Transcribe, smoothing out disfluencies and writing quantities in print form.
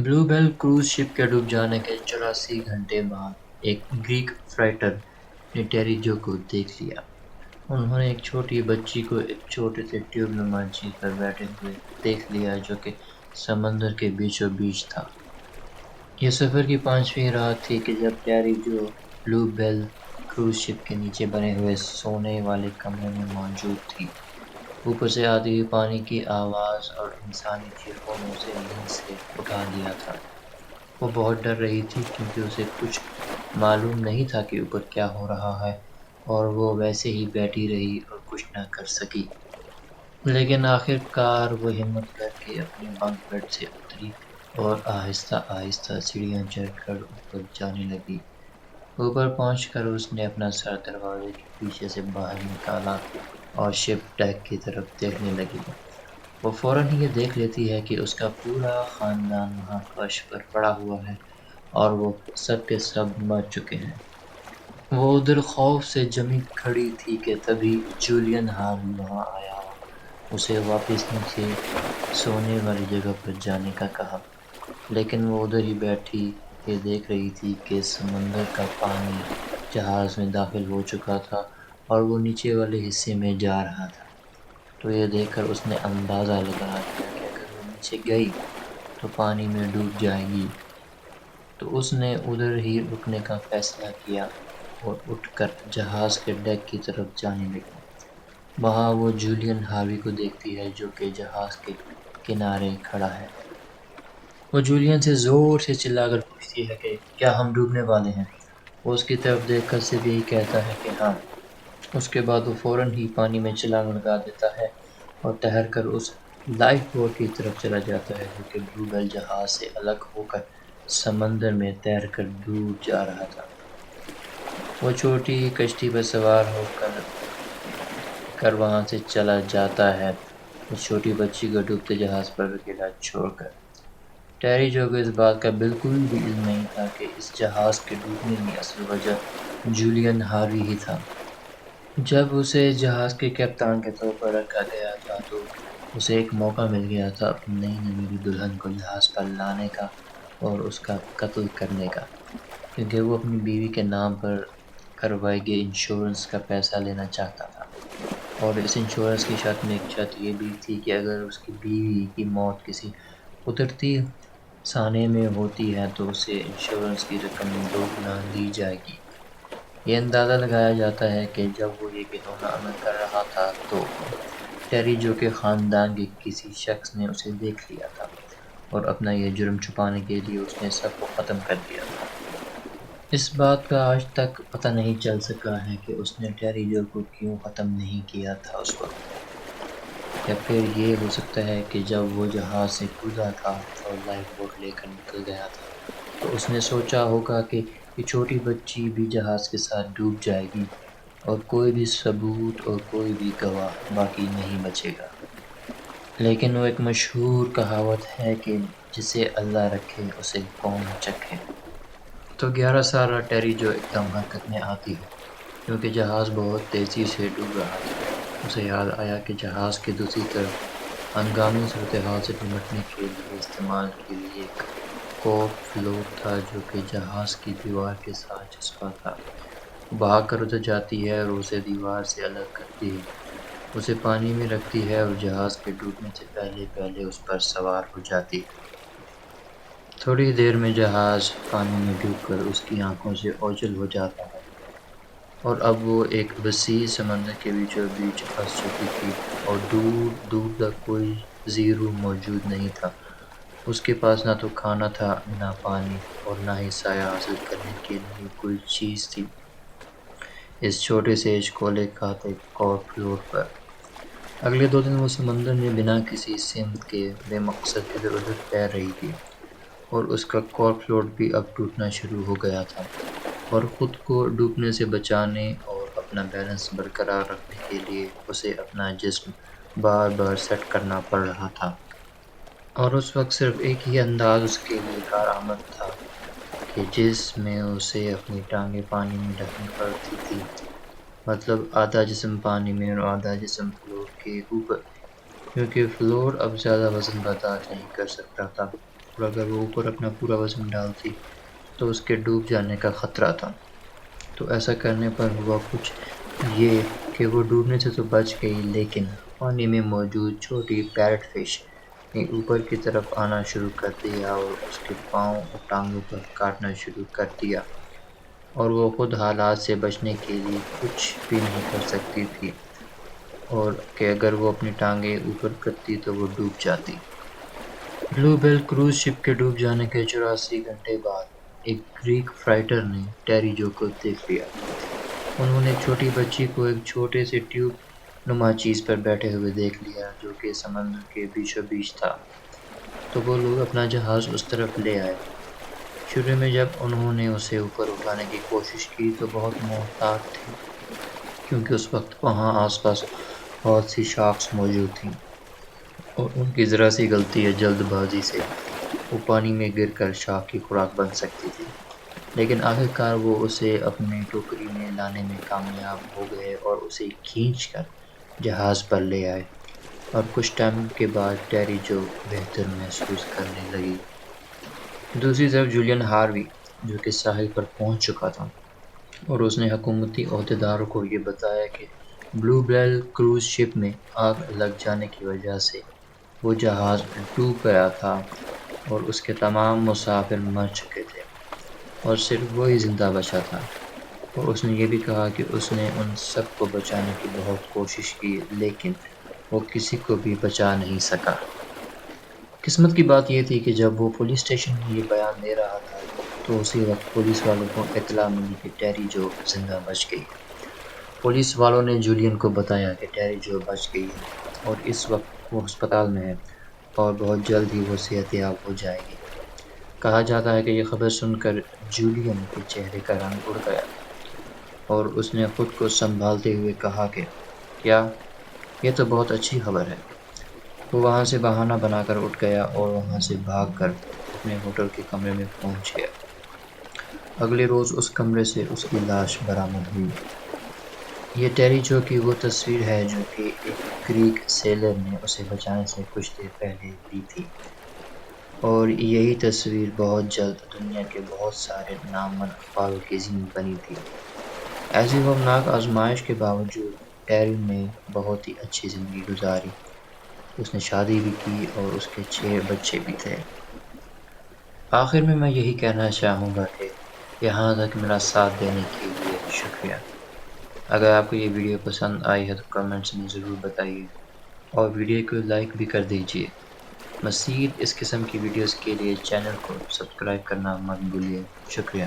بلو بیل cruise شپ کے ڈوب جانے کے 84 گھنٹے بعد ایک گریک فرائٹر نے ٹیریجو کو دیکھ لیا۔ انہوں نے ایک چھوٹی بچی کو ایک چھوٹے سے ٹیوب نما چیز پر بیٹھے ہوئے دیکھ لیا جو کہ سمندر کے بیچوں بیچ تھا۔ یہ سفر کی 5ویں رات تھی کہ جب ٹیریجو بلو بیل کروز شپ کے نیچے بنے ہوئے سونے والے کمرے میں موجود تھی۔ اوپر سے آتی ہوئی پانی کی آواز اور انسانی چیخوں نے اسے نیند سے اٹھا دیا تھا۔ وہ بہت ڈر رہی تھی کیونکہ اسے کچھ معلوم نہیں تھا کہ اوپر کیا ہو رہا ہے، اور وہ ویسے ہی بیٹھی رہی اور کچھ نہ کر سکی۔ لیکن آخر کار وہ ہمت کر کے اپنے بنک بیڈ سے اتری اور آہستہ آہستہ سیڑھیاں چڑھ کر اوپر جانے لگی۔ اوپر پہنچ کر اس نے اپنا سر دروازے کے پیچھے سے باہر نکالا اور شپ ڈیک کی طرف دیکھنے لگی۔ وہ فوراً ہی یہ دیکھ لیتی ہے کہ اس کا پورا خاندان وہاں فرش پر پڑا ہوا ہے اور وہ سب کے سب مر چکے ہیں۔ وہ ادھر خوف سے جمی کھڑی تھی کہ تبھی جولین ہاروی وہاں آیا اور اسے واپس نیچے سونے والی جگہ پر جانے کا کہا۔ لیکن وہ ادھر ہی بیٹھی یہ دیکھ رہی تھی کہ سمندر کا پانی جہاز میں داخل ہو چکا تھا اور وہ نیچے والے حصے میں جا رہا تھا۔ تو یہ دیکھ کر اس نے اندازہ لگا لیا کہ اگر وہ نیچے گئی تو پانی میں ڈوب جائے گی۔ تو اس نے ادھر ہی رکنے کا فیصلہ کیا اور اٹھ کر جہاز کے ڈیک کی طرف جانے لگی۔ وہاں وہ جولین ہاروی کو دیکھتی ہے جو کہ جہاز کے کنارے کھڑا ہے۔ وہ جولین سے زور سے چلا کر پوچھتی ہے کہ کیا ہم ڈوبنے والے ہیں؟ وہ اس کی طرف دیکھ کر صرف یہی کہتا ہے کہ ہاں۔ اس کے بعد وہ فوراً ہی پانی میں چھلانگ لگا دیتا ہے اور تیر کر اس لائف بوٹ کی طرف چلا جاتا ہے جو کہ بلو بیل جہاز سے الگ ہو کر سمندر میں تیر کر دور جا رہا تھا۔ وہ چھوٹی کشتی پر سوار ہو کر وہاں سے چلا جاتا ہے، اس چھوٹی بچی کو ڈوبتے جہاز پر اکیلا چھوڑ کر۔ ٹیریجو کو اس بات کا بالکل بھی علم نہیں تھا کہ اس جہاز کے ڈوبنے کی اصل وجہ جولین ہاروی ہی تھا۔ جب اسے جہاز کے کپتان کے طور پر رکھا گیا تھا تو اسے ایک موقع مل گیا تھا اپنی نئی نویلی دلہن کو جہاز پر لانے کا اور اس کا قتل کرنے کا، کیونکہ وہ اپنی بیوی کے نام پر کروائی گئی انشورنس کا پیسہ لینا چاہتا تھا۔ اور اس انشورنس کی شرط میں ایک شرط یہ بھی تھی کہ اگر اس کی بیوی کی موت کسی قدرتی سانحے میں ہوتی ہے تو اسے انشورنس کی رقم دوگنا دی جائے گی۔ یہ اندازہ لگایا جاتا ہے کہ جب وہ یہ گھناؤنا عمل کر رہا تھا تو ٹیریجو کے خاندان کے کسی شخص نے اسے دیکھ لیا تھا اور اپنا یہ جرم چھپانے کے لیے اس نے سب کو ختم کر دیا تھا۔ اس بات کا آج تک پتہ نہیں چل سکا ہے کہ اس نے ٹیریجو کو کیوں ختم نہیں کیا تھا اس وقت، یا پھر یہ ہو سکتا ہے کہ جب وہ جہاز سے کودا تھا اور لائف بوٹ لے کر نکل گیا تھا تو اس نے سوچا ہوگا کہ یہ چھوٹی بچی بھی جہاز کے ساتھ ڈوب جائے گی اور کوئی بھی ثبوت اور کوئی بھی گواہ باقی نہیں بچے گا۔ لیکن وہ ایک مشہور کہاوت ہے کہ جسے اللہ رکھے اسے کون چکھے۔ تو 11 سالہ ٹیریجو ایک دم حرکت میں آتی ہے کیونکہ جہاز بہت تیزی سے ڈوب رہا تھا۔ اسے یاد آیا کہ جہاز کی دوسری طرف ہنگامی صورتحال سے نمٹنے کے لیے استعمال کے لیے ایک کورک فلوٹ تھا جو کہ جہاز کی دیوار کے ساتھ چسپاں تھا۔ وہ بھاگ کر ادھر جاتی ہے اور اسے دیوار سے الگ کرتی ہے، اسے پانی میں رکھتی ہے اور جہاز کے ڈوبنے سے پہلے اس پر سوار ہو جاتی ہے۔ تھوڑی دیر میں جہاز پانی میں ڈوب کر اس کی آنکھوں سے اوجھل ہو جاتا ہے اور اب وہ ایک وسیع سمندر کے بیچوں بیچ پھنس چکی تھی اور دور دور تک کوئی زیرو موجود نہیں تھا۔ اس کے پاس نہ تو کھانا تھا، نہ پانی، اور نہ ہی سایہ حاصل کرنے کے لیے کوئی چیز تھی اس چھوٹے سے اچکولے کھاتے کورک فلوٹ پر۔ اگلے 2 دن وہ سمندر میں بنا کسی سمت کے بے مقصد ادھر ادھر تیر رہی تھی، اور اس کا کورک فلوٹ بھی اب ٹوٹنا شروع ہو گیا تھا، اور خود کو ڈوبنے سے بچانے اور اپنا بیلنس برقرار رکھنے کے لیے اسے اپنا جسم بار بار سیٹ کرنا پڑ رہا تھا۔ اور اس وقت صرف ایک ہی انداز اس کے لیے کارآمد تھا کہ جس میں اسے اپنی ٹانگیں پانی میں ڈھکنی پڑتی تھی، مطلب آدھا جسم پانی میں اور آدھا جسم فلوٹ کے اوپر، کیونکہ فلوٹ اب زیادہ وزن برداشت نہیں کر سکتا تھا۔ اور اگر وہ اوپر اپنا پورا وزن ڈالتی تو اس کے ڈوب جانے کا خطرہ تھا۔ تو ایسا کرنے پر ہوا کچھ یہ کہ وہ ڈوبنے سے تو بچ گئی، لیکن پانی میں موجود چھوٹی پیرٹ فش نے اوپر کی طرف آنا شروع کر دیا اور اس کے پاؤں اور ٹانگوں پر کاٹنا شروع کر دیا، اور وہ خود حالات سے بچنے کے لیے کچھ بھی نہیں کر سکتی تھی، اور کہ اگر وہ اپنی ٹانگیں اوپر کرتی تو وہ ڈوب جاتی۔ بلو بیل کروز شپ کے ڈوب جانے کے 84 گھنٹے بعد ایک گریک فرائٹر نے ٹیری جو کو دیکھ لیا۔ انہوں نے ایک چھوٹی بچی کو ایک چھوٹے سے ٹیوب نما چیز پر بیٹھے ہوئے دیکھ لیا جو کہ سمندر کے بیچوں بیچ تھا۔ تو وہ لوگ اپنا جہاز اس طرف لے آئے۔ شروع میں جب انہوں نے اسے اوپر اٹھانے کی کوشش کی تو بہت محتاط تھے، کیونکہ اس وقت وہاں آس پاس بہت سی شارکس موجود تھیں، اور ان کی ذرا سی غلطی یا جلد بازی سے وہ پانی میں گر کر شارک کی خوراک بن سکتی تھی۔ لیکن آخر کار وہ اسے اپنے ٹوکری میں لانے میں کامیاب ہو گئے اور اسے کھینچ کر جہاز پر لے آئے، اور کچھ ٹائم کے بعد ٹیری جو بہتر محسوس کرنے لگی۔ دوسری طرف جولین ہاروی، جو کہ ساحل پر پہنچ چکا تھا، اور اس نے حکومتی عہدیداروں کو یہ بتایا کہ بلو بیل کروز شپ میں آگ لگ جانے کی وجہ سے وہ جہاز ڈوب گیا تھا اور اس کے تمام مسافر مر چکے تھے اور صرف وہی زندہ بچا تھا، اور اس نے یہ بھی کہا کہ اس نے ان سب کو بچانے کی بہت کوشش کی لیکن وہ کسی کو بھی بچا نہیں سکا۔ قسمت کی بات یہ تھی کہ جب وہ پولیس اسٹیشن میں یہ بیان دے رہا تھا تو اسی وقت پولیس والوں کو اطلاع ملی کہ ٹیری جو زندہ بچ گئی ہے۔ پولیس والوں نے جولین کو بتایا کہ ٹیری جو بچ گئی ہے اور اس وقت وہ ہسپتال میں ہے اور بہت جلد ہی وہ صحت یاب ہو جائے گی۔ کہا جاتا ہے کہ یہ خبر سن کر جولین کے چہرے کا رنگ اڑ گیا اور اس نے خود کو سنبھالتے ہوئے کہا کہ کیا یہ تو بہت اچھی خبر ہے۔ وہ وہاں سے بہانہ بنا کر اٹھ گیا اور وہاں سے بھاگ کر اپنے ہوٹل کے کمرے میں پہنچ گیا۔ اگلے روز اس کمرے سے اس کی لاش برآمد ہوئی۔ یہ ٹیری جو کی وہ تصویر ہے جو کہ ایک گریک سیلر نے اسے بچانے سے کچھ دیر پہلے لی تھی، اور یہی تصویر بہت جلد دنیا کے بہت سارے نامور اخباروں کی زین بنی تھی۔ ایسی خوفناک آزمائش کے باوجود ٹیری نے بہت ہی اچھی زندگی گزاری۔ اس نے شادی بھی کی اور اس کے 6 بچے بھی تھے۔ آخر میں یہی کہنا چاہوں گا کہ یہاں تک میرا ساتھ دینے کے لیے شکریہ۔ اگر آپ کو یہ ویڈیو پسند آئی ہے تو کمنٹس میں ضرور بتائیے، اور ویڈیو کو لائک بھی کر دیجیے۔ مزید اس قسم کی ویڈیوز کے لیے چینل کو سبسکرائب کرنا مت بھولیے۔ شکریہ۔